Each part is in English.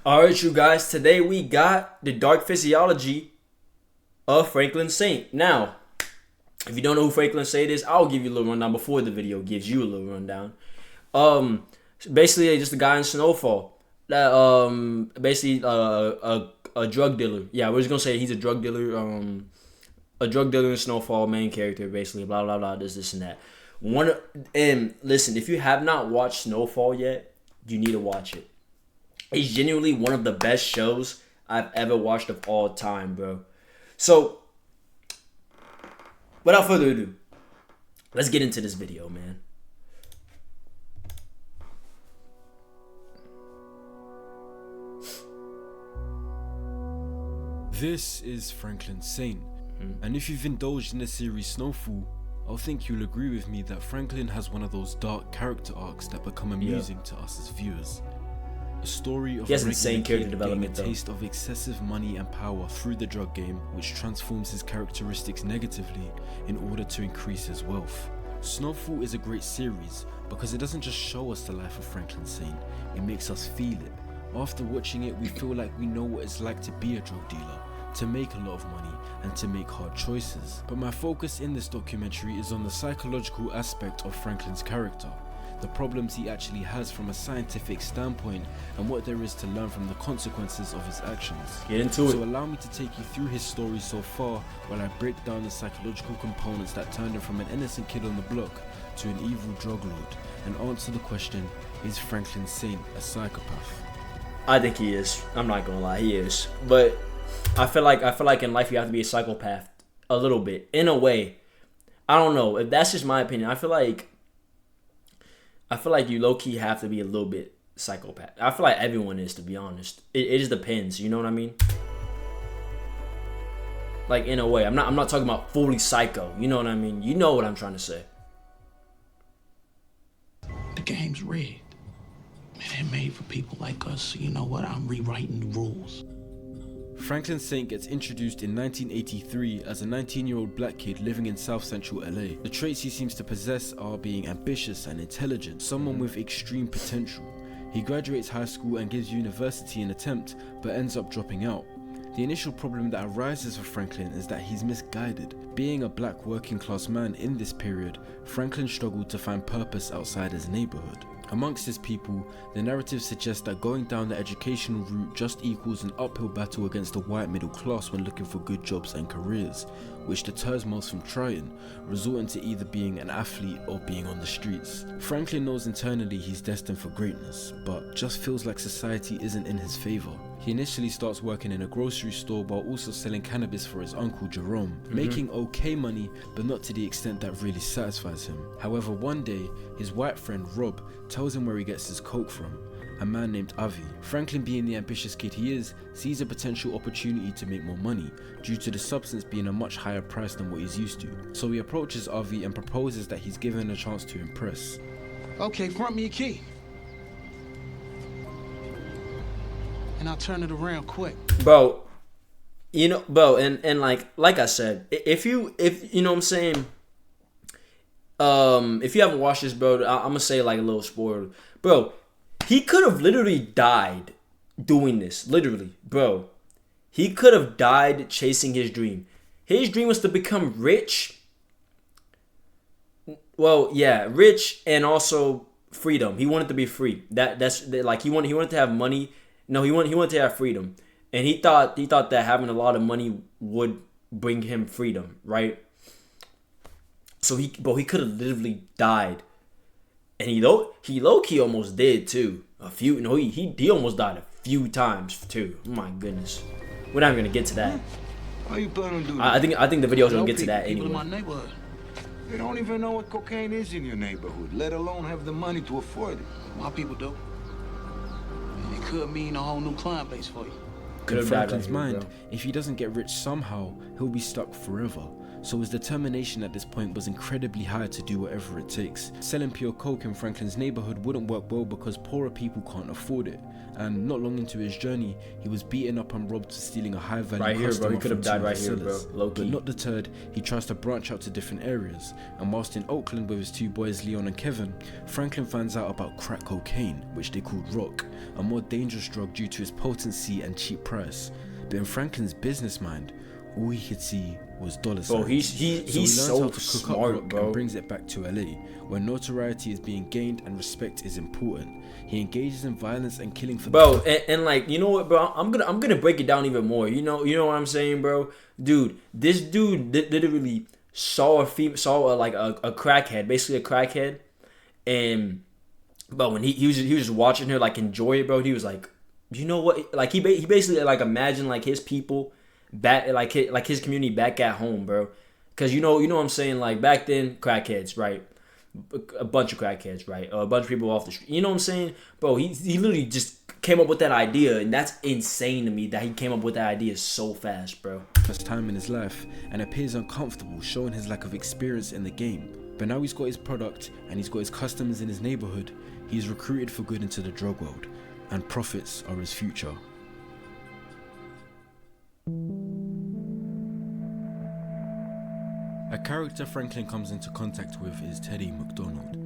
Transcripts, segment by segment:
Alright, you guys, today we got the dark physiology of Franklin Saint. Now, if you don't know who Franklin Saint is, I'll give you a little rundown before the video gives you a little rundown. Basically, just a guy in Snowfall. That basically a drug dealer. Yeah, we're just gonna say he's a drug dealer. A drug dealer in Snowfall, main character, basically. Blah blah blah. This and that. And listen, if you have not watched Snowfall yet, you need to watch it. It's genuinely one of the best shows I've ever watched of all time, bro. So, without further ado, let's get into this video, man. This is Franklin Saint, and if you've indulged in the series Snowfall, I think you'll agree with me that Franklin has one of those dark character arcs that become amusing to us as viewers. A story of He has insane character development, a taste of excessive money and power through the drug game, which transforms his characteristics negatively in order to increase his wealth. Snowfall is a great series because it doesn't just show us the life of Franklin Saint, it makes us feel it. After watching it, we feel like we know what it's like to be a drug dealer, to make a lot of money, and to make hard choices. But my focus in this documentary is on the psychological aspect of Franklin's character, the problems he actually has from a scientific standpoint, and what there is to learn from the consequences of his actions. Get into it. So allow me to take you through his story so far while I break down the psychological components that turned him from an innocent kid on the block to an evil drug lord, and answer the question, is Franklin Saint a psychopath? I think he is. I'm not gonna lie, he is. But I feel like in life you have to be a psychopath a little bit, in a way. I don't know. If that's just my opinion. I feel like you low-key have to be a little bit psychopath. I feel like everyone is, to be honest. It just depends, you know what I mean? Like, in a way. I'm not talking about fully psycho, you know what I mean? You know what I'm trying to say. The game's rigged. Man, it made for people like us, so you know what? I'm rewriting the rules. Franklin Saint gets introduced in 1983 as a 19-year-old black kid living in South Central LA. The traits he seems to possess are being ambitious and intelligent, someone with extreme potential. He graduates high school and gives university an attempt, but ends up dropping out. The initial problem that arises for Franklin is that he's misguided. Being a black working class man in this period, Franklin struggled to find purpose outside his neighborhood. Amongst his people, the narrative suggests that going down the educational route just equals an uphill battle against the white middle class when looking for good jobs and careers, which deters most from trying, resorting to either being an athlete or being on the streets. Franklin knows internally he's destined for greatness, but just feels like society isn't in his favor. He initially starts working in a grocery store while also selling cannabis for his uncle Jerome, making okay money, but not to the extent that really satisfies him. However, one day, his white friend Rob tells him where he gets his coke from, a man named Avi. Franklin, being the ambitious kid he is, sees a potential opportunity to make more money, due to the substance being a much higher price than what he's used to. So he approaches Avi and proposes that he's given a chance to impress. Okay, front me a key. And I'll turn it around quick. Bro, you know, bro, and like I said, if you know what I'm saying, if you haven't watched this, bro, I'm gonna say like a little spoiler. Bro, he could have literally died doing this. Literally, bro. He could have died chasing his dream. His dream was to become rich. Well, yeah, rich and also freedom. He wanted to be free. That's like he wanted to have money. No, he wanted to have freedom. And he thought that having a lot of money would bring him freedom, right? So he could have literally died. And he low-key almost did too. He almost died a few times too. Oh my goodness. We're not even gonna get to that. How you planning to do I that? think the video's gonna get to that People in my anyway. neighborhood. They don't even know what cocaine is in your neighborhood, let alone have the money to afford it. My people do. And it could mean a whole new client base for you. Could In have died Franklin's right here, mind, bro. if he doesn't get rich somehow, he'll be stuck forever. so his determination at this point was incredibly high to do whatever it takes. Selling pure coke in Franklin's neighborhood wouldn't work well because poorer people can't afford it, and not long into his journey, he was beaten up and robbed for stealing a high-value Right here, bro. customer He could have from died two right here, sellers. bro. Low-key. But not deterred, he tries to branch out to different areas, and whilst in Oakland with his two boys Leon and Kevin, Franklin finds out about crack cocaine, which they called rock, a more dangerous drug due to its potency and cheap price. But in Franklin's business mind, all he could see was dollar signs. Bro, he's he learns so how to cook smart, up rock bro. and brings it back to LA, where notoriety is being gained and respect is important. He engages in violence and killing for Bro, and like, you know what, bro? I'm gonna break it down even more. You know what I'm saying, bro? Dude, this dude literally saw a crackhead, basically a crackhead, and bro, when he was just watching her like enjoy it, bro, he was like, you know what? Like he basically like imagined like his people back, like his community back at home, bro. Cause you know what I'm saying, like back then, crackheads, right? A bunch of crackheads, right? A bunch of people off the street. You know what I'm saying, bro? He literally just came up with that idea, and that's insane to me that he came up with that idea so fast, bro. First time in his life and appears uncomfortable, showing his lack of experience in the game. But now he's got his product and he's got his customers in his neighborhood. He's recruited for good into the drug world, and profits are his future. A character Franklin comes into contact with is Teddy McDonald.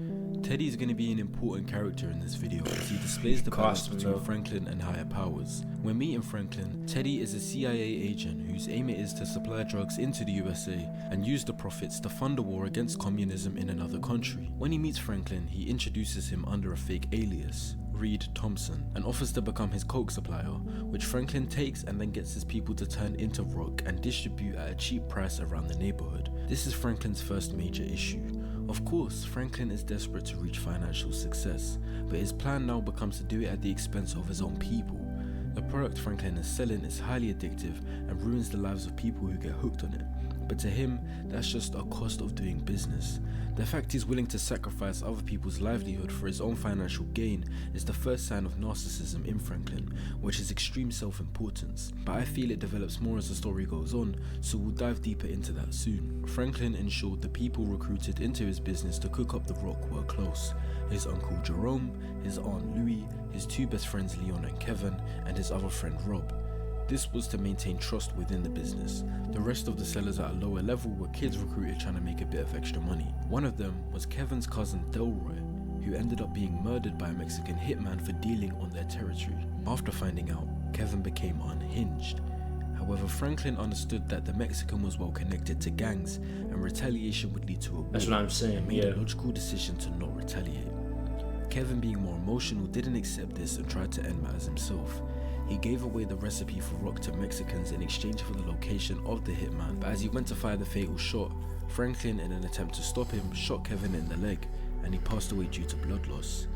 Teddy is going to be an important character in this video as he displays the balance between Franklin and higher powers. When meeting Franklin, Teddy is a CIA agent whose aim it is to supply drugs into the USA and use the profits to fund a war against communism in another country. When he meets Franklin, he introduces him under a fake alias, Reed Thompson, and offers to become his coke supplier, which Franklin takes and then gets his people to turn into rock and distribute at a cheap price around the neighborhood. This is Franklin's first major issue. Of course, Franklin is desperate to reach financial success, but his plan now becomes to do it at the expense of his own people. The product Franklin is selling is highly addictive and ruins the lives of people who get hooked on it. But to him, that's just a cost of doing business. The fact he's willing to sacrifice other people's livelihood for his own financial gain is the first sign of narcissism in Franklin, which is extreme self-importance. But I feel it develops more as the story goes on, so we'll dive deeper into that soon. Franklin ensured the people recruited into his business to cook up the rock were close. His uncle Jerome, his aunt Louie, his two best friends Leon and Kevin, and his other friend Rob. This was to maintain trust within the business. The rest of the sellers at a lower level were kids recruited trying to make a bit of extra money. One of them was Kevin's cousin Delroy, who ended up being murdered by a Mexican hitman for dealing on their territory. After finding out, Kevin became unhinged. However, Franklin understood that the Mexican was well connected to gangs and retaliation would lead to a war. That's what I'm saying, and made yeah. a logical decision to not retaliate. Kevin, being more emotional, didn't accept this and tried to end matters himself. He gave away the recipe for rock to Mexicans in exchange for the location of the hitman, but as he went to fire the fatal shot, Franklin, in an attempt to stop him, shot Kevin in the leg, and he passed away due to blood loss.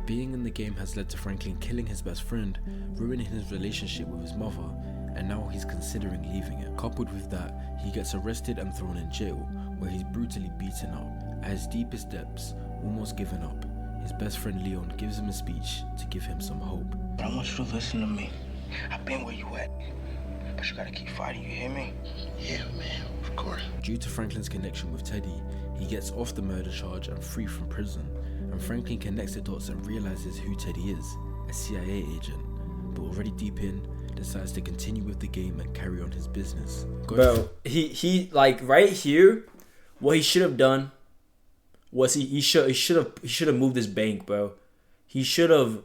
Being in the game has led to Franklin killing his best friend, ruining his relationship with his mother, and now he's considering leaving it. Coupled with that, he gets arrested and thrown in jail, where he's brutally beaten up. At his deepest depths, almost given up, his best friend Leon gives him a speech to give him some hope. But I want you to listen to me. I've been where you at, but you gotta keep fighting, you hear me? Yeah, man, of course. Due to Franklin's connection with Teddy, he gets off the murder charge and free from prison, and Franklin connects the dots and realizes who Teddy is, a CIA agent, but already deep in, decides to continue with the game and carry on his business. Bro, he like right here, what he should have done was he should have moved his bank, bro. He should have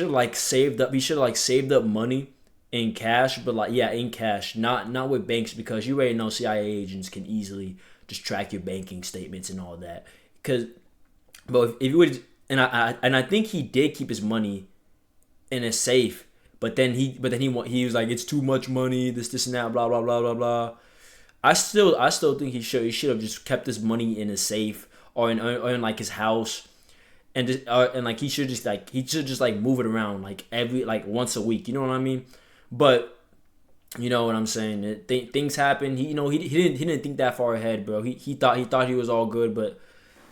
like saved up money in cash, but like in cash, not with banks, because you already know CIA agents can easily just track your banking statements and all that. But if you would, and I think he did keep his money in a safe, but then he was like, it's too much money, this and that, blah blah blah blah blah. I still think he should have just kept his money in a safe or in like his house. And like he should just move it around like once a week, you know what I mean? But you know what I'm saying? Things happen. He didn't think that far ahead, bro. He thought he was all good, but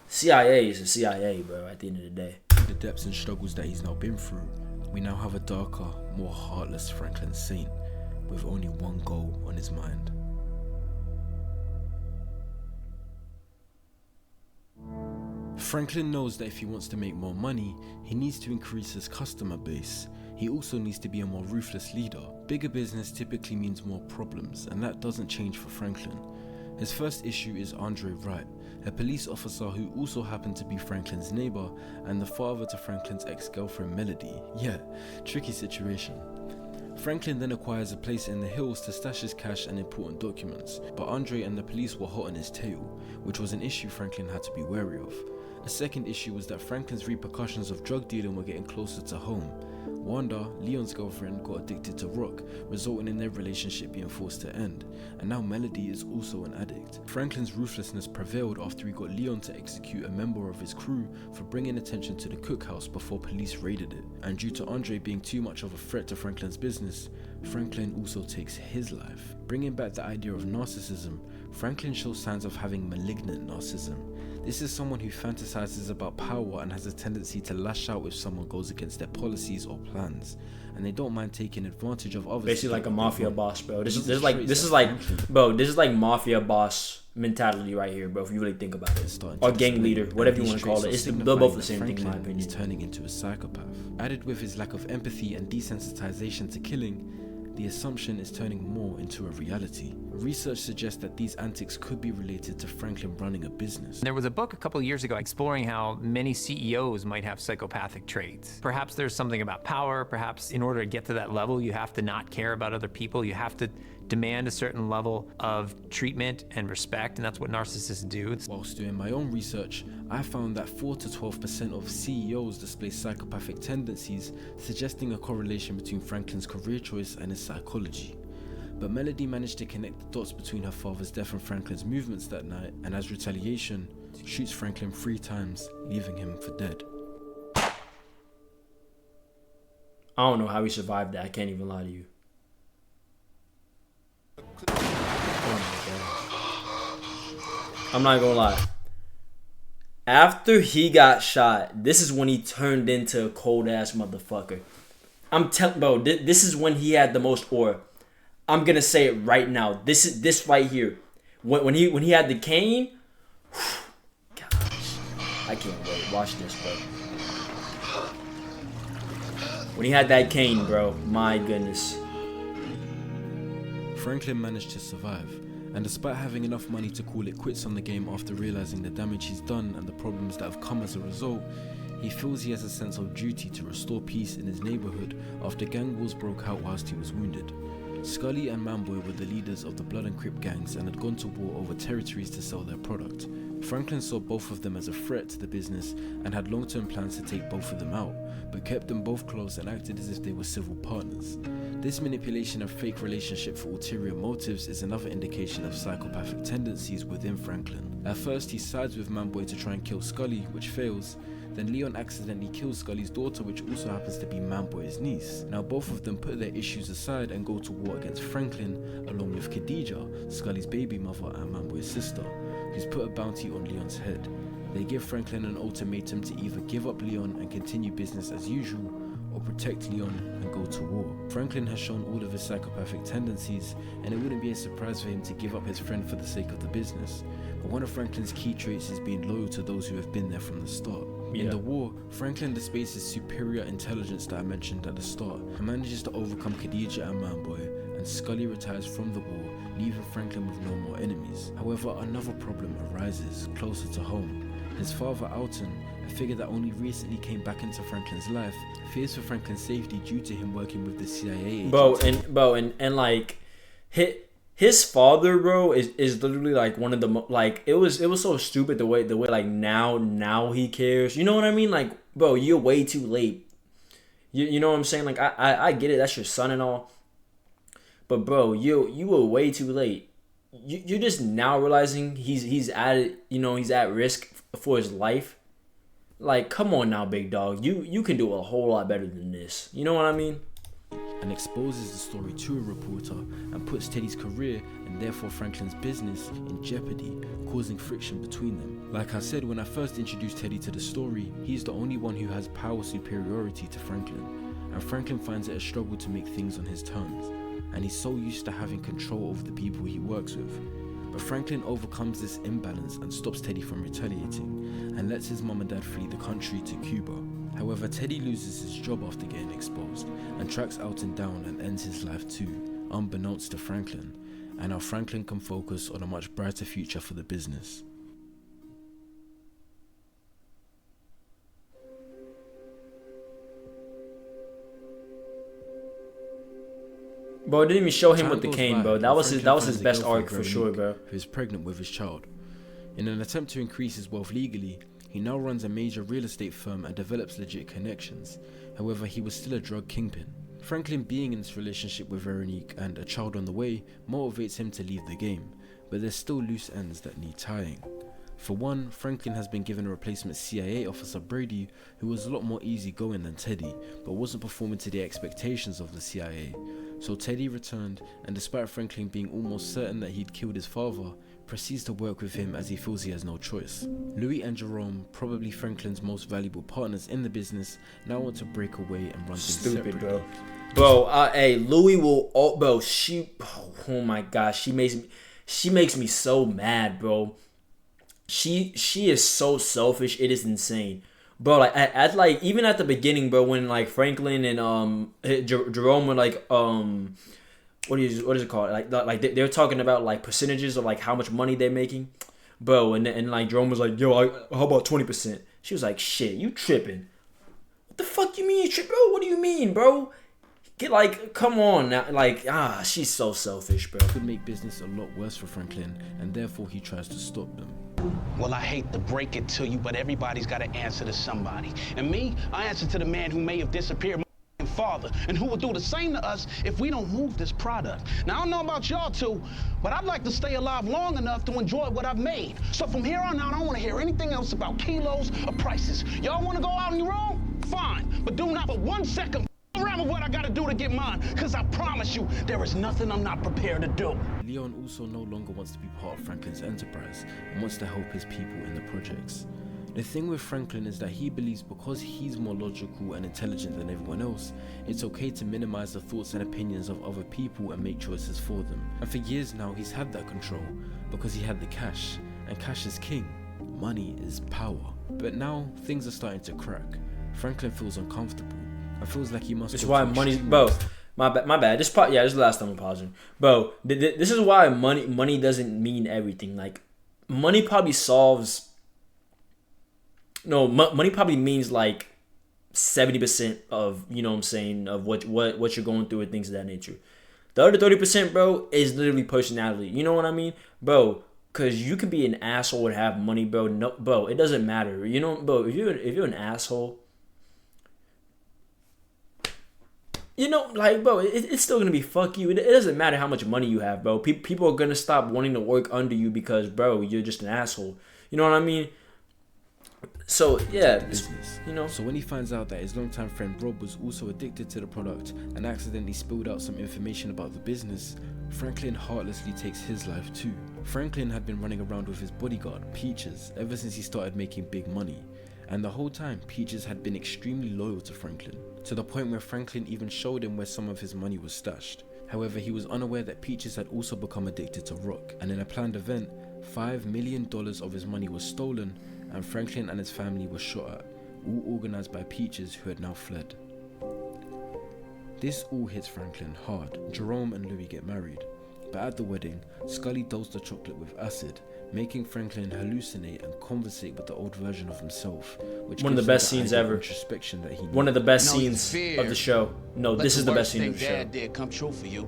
CIA is a CIA, bro. At the end of the day, the depths and struggles that he's now been through, we now have a darker, more heartless Franklin Saint with only one goal on his mind: Franklin knows that if he wants to make more money, he needs to increase his customer base. He also needs to be a more ruthless leader. Bigger business typically means more problems, and that doesn't change for Franklin. His first issue is Andre Wright, a police officer who also happened to be Franklin's neighbor and the father to Franklin's ex-girlfriend Melody. Yeah, tricky situation. Franklin then acquires a place in the hills to stash his cash and important documents, but Andre and the police were hot on his tail, which was an issue Franklin had to be wary of. A second issue was that Franklin's repercussions of drug dealing were getting closer to home. Wanda, Leon's girlfriend, got addicted to rock, resulting in their relationship being forced to end, and now Melody is also an addict. Franklin's ruthlessness prevailed after he got Leon to execute a member of his crew for bringing attention to the cookhouse before police raided it, and due to Andre being too much of a threat to Franklin's business, Franklin also takes his life. Bringing back the idea of narcissism, Franklin shows signs of having malignant narcissism. This is someone who fantasizes about power and has a tendency to lash out if someone goes against their policies or plans, and they don't mind taking advantage of others. Basically like a mafia boss, bro. This is like mafia boss mentality right here, bro. If you really think about it, or gang leader, whatever you want to call it. They're both the same thing in my opinion. He's turning into a psychopath. Added with his lack of empathy and desensitization to killing, the assumption is turning more into a reality. Research suggests that these antics could be related to Franklin running a business. There was a book a couple of years ago exploring how many CEOs might have psychopathic traits. Perhaps there's something about power. Perhaps in order to get to that level, you have to not care about other people. You have to demand a certain level of treatment and respect, and that's what narcissists do. Whilst doing my own research, I found that 4 to 12% of CEOs display psychopathic tendencies, suggesting a correlation between Franklin's career choice and his psychology. But Melody managed to connect the dots between her father's death and Franklin's movements that night, and as retaliation, shoots Franklin 3 times, leaving him for dead. I don't know how he survived that. I can't even lie to you. I'm not gonna lie. After he got shot, this is when he turned into a cold ass motherfucker. I'm telling, bro. This is when he had the most aura. I'm gonna say it right now. This right here. When he had the cane. Gosh, I can't wait. Watch this, bro. When he had that cane, bro. My goodness. Franklin managed to survive, and despite having enough money to call it quits on the game after realizing the damage he's done and the problems that have come as a result, he feels he has a sense of duty to restore peace in his neighborhood after gang wars broke out whilst he was wounded. Scully and Manboy were the leaders of the Blood and Crip gangs and had gone to war over territories to sell their product. Franklin saw both of them as a threat to the business and had long-term plans to take both of them out, but kept them both close and acted as if they were civil partners. This manipulation of fake relationship for ulterior motives is another indication of psychopathic tendencies within Franklin. At first he sides with Manboy to try and kill Scully, which fails. Then Leon accidentally kills Scully's daughter, which also happens to be Manboy's niece. Now both of them put their issues aside and go to war against Franklin, along with Khadija, Scully's baby mother and Manboy's sister, who's put a bounty on Leon's head. They give Franklin an ultimatum to either give up Leon and continue business as usual, or protect Leon and go to war. Franklin has shown all of his psychopathic tendencies, and it wouldn't be a surprise for him to give up his friend for the sake of the business. But one of Franklin's key traits is being loyal to those who have been there from the start. In the war, Franklin displays his superior intelligence that I mentioned at the start and manages to overcome Khadija and Manboy, and Scully retires from the war, leaving Franklin with no more enemies. However, another problem arises closer to home. His father, Alton, a figure that only recently came back into Franklin's life, fears for Franklin's safety due to him working with the CIA agent. And like his father, bro, is literally like one of the like it was so stupid the way like now he cares. You know what I mean? Like, bro, you're way too late. You know what I'm saying? Like I get it, that's your son and all. But bro, you were way too late. You're just now realizing he's at risk for his life. Like, come on now, big dog. You can do a whole lot better than this. You know what I mean? And exposes the story to a reporter and puts Teddy's career and therefore Franklin's business in jeopardy, causing friction between them. Like I said, when I first introduced Teddy to the story, he's the only one who has power superiority to Franklin, and Franklin finds it a struggle to make things on his terms, and he's so used to having control over the people he works with. But Franklin overcomes this imbalance and stops Teddy from retaliating, and lets his mum and dad flee the country to Cuba. However, Teddy loses his job after getting exposed, and tracks Alton down and ends his life too, unbeknownst to Franklin, and now Franklin can focus on a much brighter future for the business. Bro, it didn't even show him Time with the goes cane, by, bro. and That was Franklin his finds a best girlfriend, arc for sure, Veronique, bro. who is pregnant with his child. In an attempt to increase his wealth legally, he now runs a major real estate firm and develops legit connections. However, he was still a drug kingpin. Franklin being in this relationship with Veronique and a child on the way motivates him to leave the game, but there's still loose ends that need tying. For one, Franklin has been given a replacement CIA officer, Brady, who was a lot more easygoing than Teddy, but wasn't performing to the expectations of the CIA. So Teddy returned, and despite Franklin being almost certain that he'd killed his father, proceeds to work with him as he feels he has no choice. Louis and Jerome, probably Franklin's most valuable partners in the business, now want to break away and run things Stupid, separately. bro. Hey, Louis will. Oh, bro, oh my gosh, she makes me so mad, bro. She is so selfish. It is insane, bro. Like at like even at the beginning, bro, when like Franklin and Jerome were like what is it called? Like they're talking about like percentages of like how much money they're making, bro. And like Jerome was like, yo, how about 20%? She was like, shit, you tripping? What the fuck you mean you tripping, bro? What do you mean, bro? Get like, come on now, like she's so selfish, bro. Could make business a lot worse for Franklin, and therefore he tries to stop them. Well, I hate to break it to you, but everybody's got to answer to somebody. And me, I answer to the man who may have disappeared my father, and who will do the same to us if we don't move this product. Now, I don't know about y'all two, but I'd like to stay alive long enough to enjoy what I've made. So from here on out, I don't want to hear anything else about kilos or prices. Y'all want to go out on your own? Fine, but do not for 1 second around with what I gotta do to get mine, because I promise you, there is nothing I'm not prepared to do. Leon also no longer wants to be part of Franklin's enterprise and wants to help his people in the projects. The thing with Franklin is that he believes because he's more logical and intelligent than everyone else, it's okay to minimize the thoughts and opinions of other people and make choices for them. And for years now, he's had that control because he had the cash, and cash is king. Money is power. But now, things are starting to crack. Franklin feels uncomfortable and feels like he must. This is why money, bro. My bad. This is the last time I'm pausing, bro. This is why money doesn't mean everything. Like, money probably solves. No, money probably means like 70% of, you know what I'm saying, of what you're going through and things of that nature. The other 30%, bro, is literally personality. You know what I mean, bro? Cause you can be an asshole and have money, bro. No, bro, it doesn't matter. You know, bro. If you're an asshole. You know, like, bro, it's still gonna be fuck you. It doesn't matter how much money you have, bro. People are gonna stop wanting to work under you because, bro, you're just an asshole. You know what I mean? So yeah, business. You know. So when he finds out that his longtime friend Rob was also addicted to the product and accidentally spilled out some information about the business, Franklin heartlessly takes his life too. Franklin had been running around with his bodyguard, Peaches, ever since he started making big money. And the whole time, Peaches had been extremely loyal to Franklin, to the point where Franklin even showed him where some of his money was stashed. However, he was unaware that Peaches had also become addicted to rock, and in a planned event, $5 million of his money was stolen, and Franklin and his family were shot at, all organized by Peaches, who had now fled. This all hits Franklin hard. Jerome and Louis get married, but at the wedding, Scully dosed the chocolate with acid, making Franklin hallucinate and conversate with the old version of himself, which one of the best scenes ever. Introspection that he one of the best You know, scenes you fear, of the show. No, Let this is the best worst scene of the thing show. Dad did come true for you.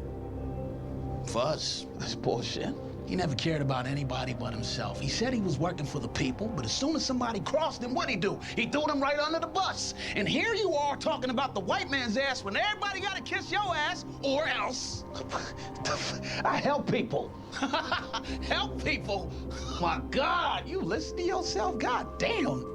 For us, that's bullshit. He never cared about anybody but himself. He said he was working for the people, but as soon as somebody crossed him, what'd he do? He threw them right under the bus. And here you are talking about the white man's ass when everybody gotta kiss your ass, or else. I help people. Help people? My God, you listen to yourself? God damn.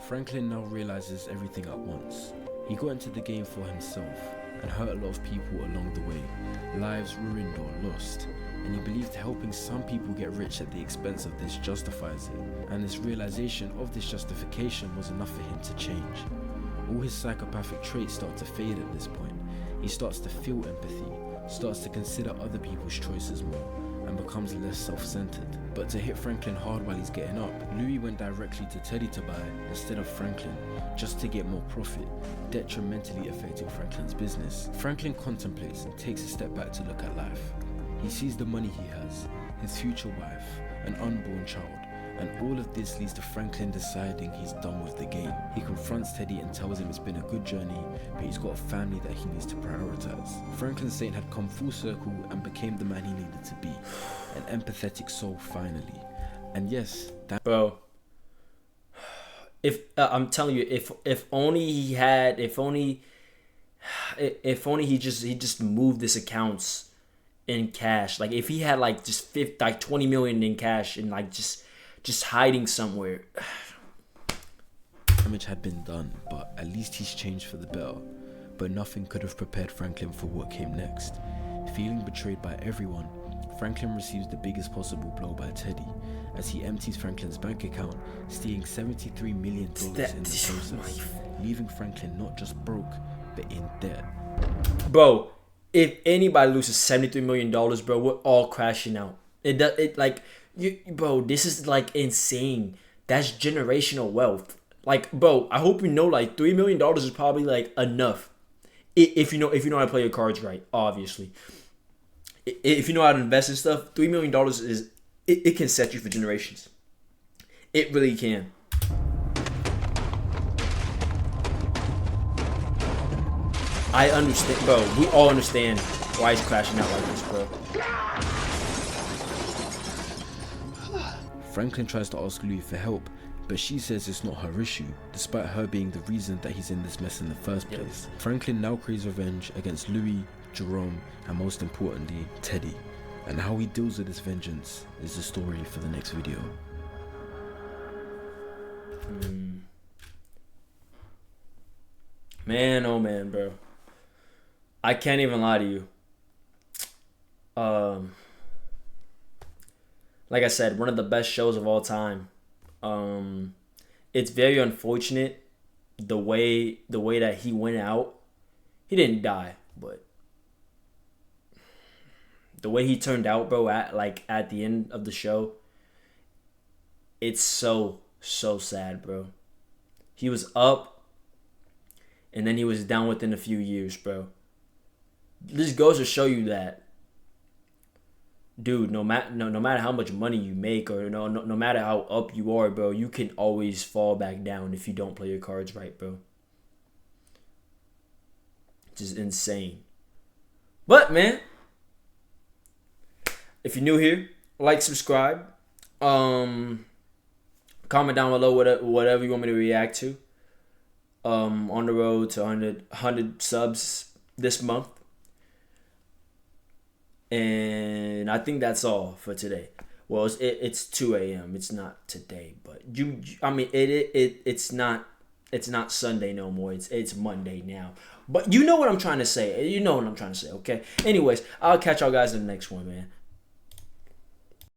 Franklin now realizes everything at once. He got into the game for himself and hurt a lot of people along the way, lives ruined or lost. And he believed helping some people get rich at the expense of this justifies it, and this realization of this justification was enough for him to change. All his psychopathic traits start to fade at this point. He starts to feel empathy, starts to consider other people's choices more, and becomes less self-centered. But to hit Franklin hard while he's getting up, Louis went directly to Teddy to buy instead of Franklin, just to get more profit, detrimentally affecting Franklin's business. Franklin contemplates and takes a step back to look at life. He sees the money he has, his future wife, an unborn child, and all of this leads to Franklin deciding he's done with the game. He confronts Teddy and tells him it's been a good journey, but he's got a family that he needs to prioritize. Franklin Saint had come full circle and became the man he needed to be, an empathetic soul finally. And yes, that Bro, if I'm telling you, if only he had, if only he just moved his accounts in cash. Like if he had like just 20 million in cash and like just hiding somewhere. damage had been done, but at least he's changed for the better. But nothing could have prepared Franklin for what came next. Feeling betrayed by everyone, Franklin receives the biggest possible blow by Teddy, as he empties Franklin's bank account, stealing $73 million in the process, leaving Franklin not just broke, but in debt. Bro, if anybody loses $73 million, bro, we're all crashing out. Bro, this is like insane. That's generational wealth. Like, bro, I hope you know, like $3 million is probably like enough. If you know how to play your cards right, obviously. If you know how to invest in stuff, $3 million is it can set you for generations. It really can. I understand, bro. We all understand why he's crashing out like this, bro. Franklin tries to ask Louis for help, but she says it's not her issue, despite her being the reason that he's in this mess in the first place. Franklin now craves revenge against Louis, Jerome, and most importantly, Teddy. And how he deals with this vengeance is the story for the next video. Man, oh man, bro. I can't even lie to you. Like I said, one of the best shows of all time. It's very unfortunate the way that he went out. He didn't die, but the way he turned out, bro, at the end of the show, it's so sad, bro. He was up and then he was down within a few years, bro. This goes to show you that, dude, no matter how much money you make or no matter how up you are, bro, you can always fall back down if you don't play your cards right, bro. Just insane. But man, if you're new here, like, subscribe, comment down below whatever you want me to react to. On the road to 100 subs this month. And I think that's all for today. Well, it's 2 a.m. It's not today, but it's not Sunday no more. It's Monday now. But you know what I'm trying to say. Okay. Anyways, I'll catch y'all guys in the next one, man.